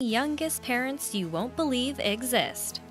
Youngest parents you won't believe exist.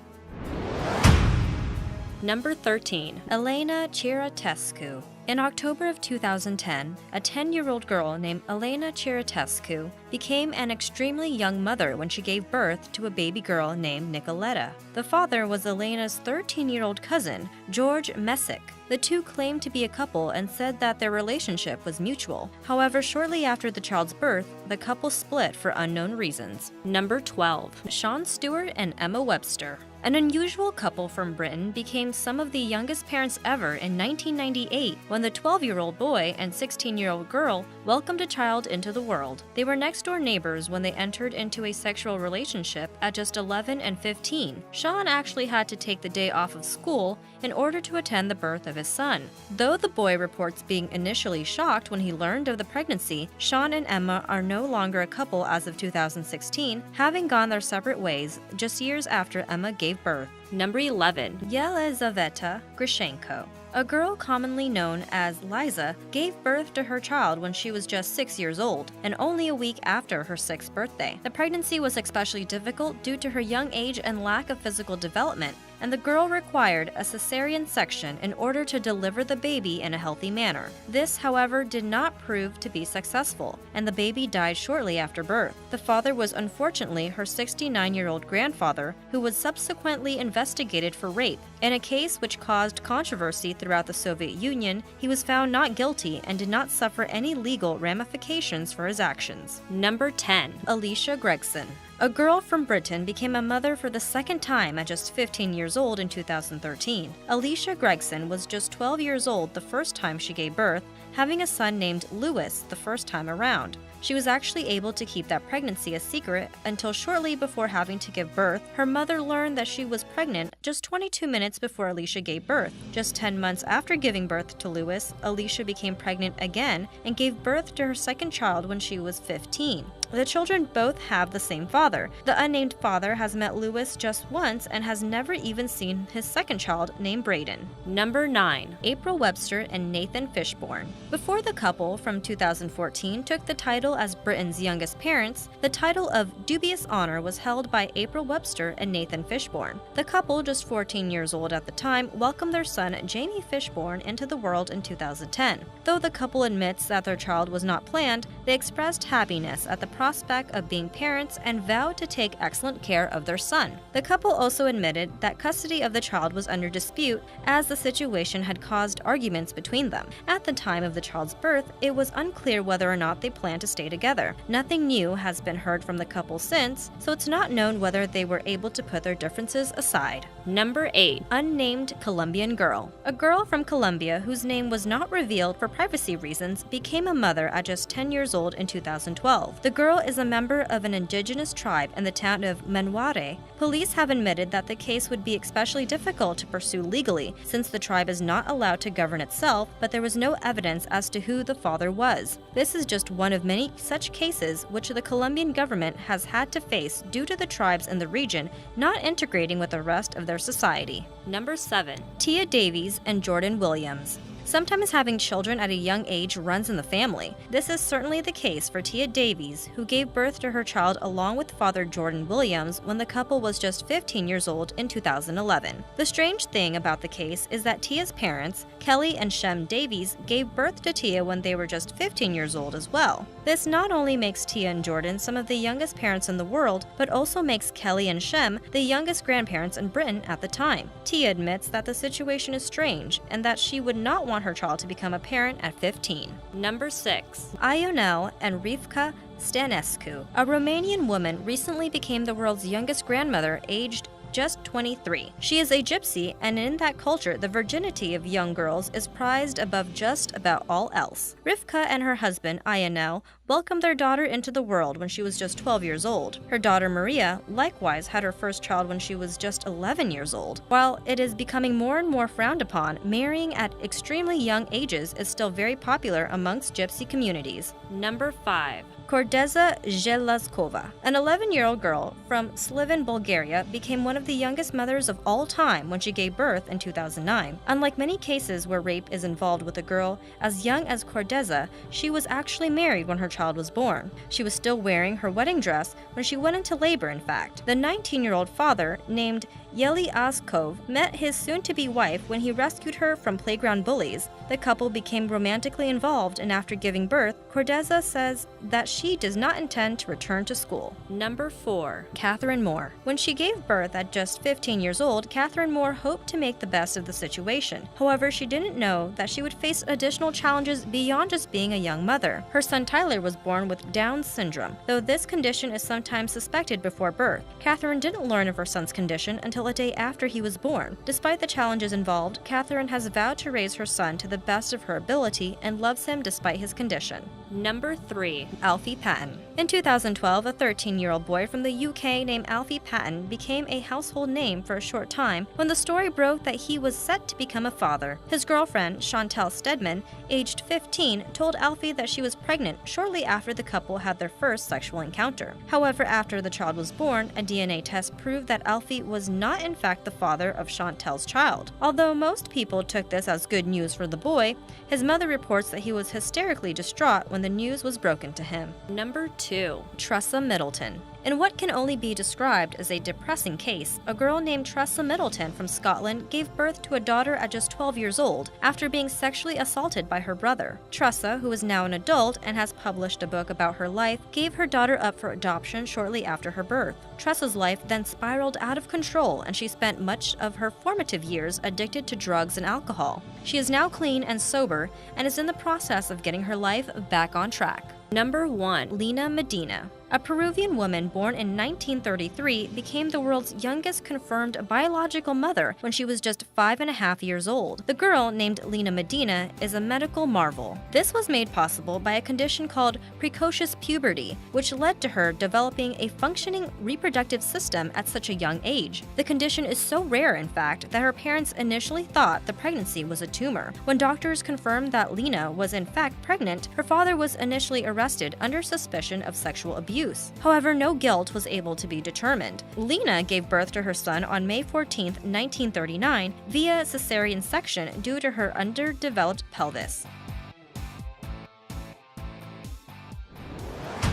Number 13. Elena Ceausescu. In October of 2010, a 10-year-old girl named Elena Ceausescu became an extremely young mother when she gave birth to a baby girl named Nicoletta. The father was Elena's 13-year-old cousin, George Mesic. The two claimed to be a couple and said that their relationship was mutual. However, shortly after the child's birth, the couple split for unknown reasons. Number 12. Sean Stewart and Emma Webster. An unusual couple from Britain became some of the youngest parents ever in 1998 when the 12-year-old boy and 16-year-old girl welcomed a child into the world. They were next-door neighbors when they entered into a sexual relationship at just 11 and 15. Sean actually had to take the day off of school in order to attend the birth of his son. Though the boy reports being initially shocked when he learned of the pregnancy, Sean and Emma are no longer a couple as of 2016, having gone their separate ways just years after Emma gave birth. Number 11. Yelizaveta Grishenko. A girl commonly known as Liza gave birth to her child when she was just 6 years old, and only a week after her 6th birthday. The pregnancy was especially difficult due to her young age and lack of physical development, and the girl required a cesarean section in order to deliver the baby in a healthy manner. This, however, did not prove to be successful, and the baby died shortly after birth. The father was unfortunately her 69-year-old grandfather, who was subsequently investigated for rape. In a case which caused controversy throughout the Soviet Union, he was found not guilty and did not suffer any legal ramifications for his actions. Number 10. Alicia Gregson. A girl from Britain became a mother for the second time at just 15 years old in 2013. Alicia Gregson was just 12 years old the first time she gave birth, having a son named Lewis the first time around. She was actually able to keep that pregnancy a secret until shortly before having to give birth, her mother learned that she was pregnant just 22 minutes before Alicia gave birth. Just 10 months after giving birth to Lewis, Alicia became pregnant again and gave birth to her second child when she was 15. The children both have the same father. The unnamed father has met Lewis just once and has never even seen his second child named Braden. Number 9. April Webster and Nathan Fishborn. Before the couple from 2014 took the title as Britain's youngest parents, the title of dubious honor was held by April Webster and Nathan Fishborn. The couple, just 14 years old at the time, welcomed their son Jamie Fishborn into the world in 2010. Though the couple admits that their child was not planned, they expressed happiness at the prospect of being parents and vowed to take excellent care of their son. The couple also admitted that custody of the child was under dispute as the situation had caused arguments between them. At the time of the child's birth, it was unclear whether or not they planned to stay together. Nothing new has been heard from the couple since, so it's not known whether they were able to put their differences aside. Number 8. Unnamed Colombian girl. A girl from Colombia whose name was not revealed for privacy reasons became a mother at just 10 years old in 2012. The girl is a member of an indigenous tribe in the town of Menware. Police have admitted that the case would be especially difficult to pursue legally since the tribe is not allowed to govern itself, but there was no evidence as to who the father was. This is just one of many such cases which the Colombian government has had to face due to the tribes in the region not integrating with the rest of their society. Number 7. Tia Davies and Jordan Williams. Sometimes having children at a young age runs in the family. This is certainly the case for Tia Davies, who gave birth to her child along with father Jordan Williams when the couple was just 15 years old in 2011. The strange thing about the case is that Tia's parents, Kelly and Shem Davies, gave birth to Tia when they were just 15 years old as well. This not only makes Tia and Jordan some of the youngest parents in the world, but also makes Kelly and Shem the youngest grandparents in Britain at the time. Tia admits that the situation is strange and that she would not want her child to become a parent at 15. Number 6. Ionel and Rivka Stanescu. A Romanian woman recently became the world's youngest grandmother, aged just 23. She is a gypsy, and in that culture, the virginity of young girls is prized above just about all else. Rivka and her husband, Ionel, welcomed their daughter into the world when she was just 12 years old. Her daughter Maria likewise had her first child when she was just 11 years old. While it is becoming more and more frowned upon, marrying at extremely young ages is still very popular amongst gypsy communities. Number 5. Kordeza Zhelazkova, an 11-year-old girl from Sliven, Bulgaria, became one of the youngest mothers of all time when she gave birth in 2009. Unlike many cases where rape is involved with a girl as young as Kordeza, she was actually married when her child was born. She was still wearing her wedding dress when she went into labor, in fact. The 19-year-old father, named Yeli Askov, met his soon-to-be wife when he rescued her from playground bullies. The couple became romantically involved, and after giving birth, Kordeza says that she does not intend to return to school. Number 4. Catherine Moore. When she gave birth at just 15 years old, Catherine Moore hoped to make the best of the situation. However, she didn't know that she would face additional challenges beyond just being a young mother. Her son Tyler was born with Down syndrome. Though this condition is sometimes suspected before birth, Catherine didn't learn of her son's condition until a day after he was born. Despite the challenges involved, Catherine has vowed to raise her son to the best of her ability and loves him despite his condition. Number 3. Alfie Patton. In 2012, a 13-year-old boy from the UK named Alfie Patton became a household name for a short time when the story broke that he was set to become a father. His girlfriend, Chantel Stedman, aged 15, told Alfie that she was pregnant shortly after the couple had their first sexual encounter. However, after the child was born, a DNA test proved that Alfie was not in fact the father of Chantel's child. Although most people took this as good news for the boy, his mother reports that he was hysterically distraught when the news was broken to him. Number 2. Tressa Middleton. In what can only be described as a depressing case, a girl named Tressa Middleton from Scotland gave birth to a daughter at just 12 years old after being sexually assaulted by her brother. Tressa, who is now an adult and has published a book about her life, gave her daughter up for adoption shortly after her birth. Tressa's life then spiraled out of control, and she spent much of her formative years addicted to drugs and alcohol. She is now clean and sober and is in the process of getting her life back on track. Number 1. Lena Medina. A Peruvian woman born in 1933 became the world's youngest confirmed biological mother when she was just 5.5 years old. The girl, named Lena Medina, is a medical marvel. This was made possible by a condition called precocious puberty, which led to her developing a functioning reproductive system at such a young age. The condition is so rare, in fact, that her parents initially thought the pregnancy was a tumor. When doctors confirmed that Lena was in fact pregnant, her father was initially arrested under suspicion of sexual abuse. However, no guilt was able to be determined. Lena gave birth to her son on May 14, 1939, via cesarean section due to her underdeveloped pelvis.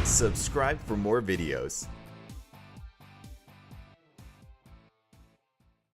Subscribe for more videos.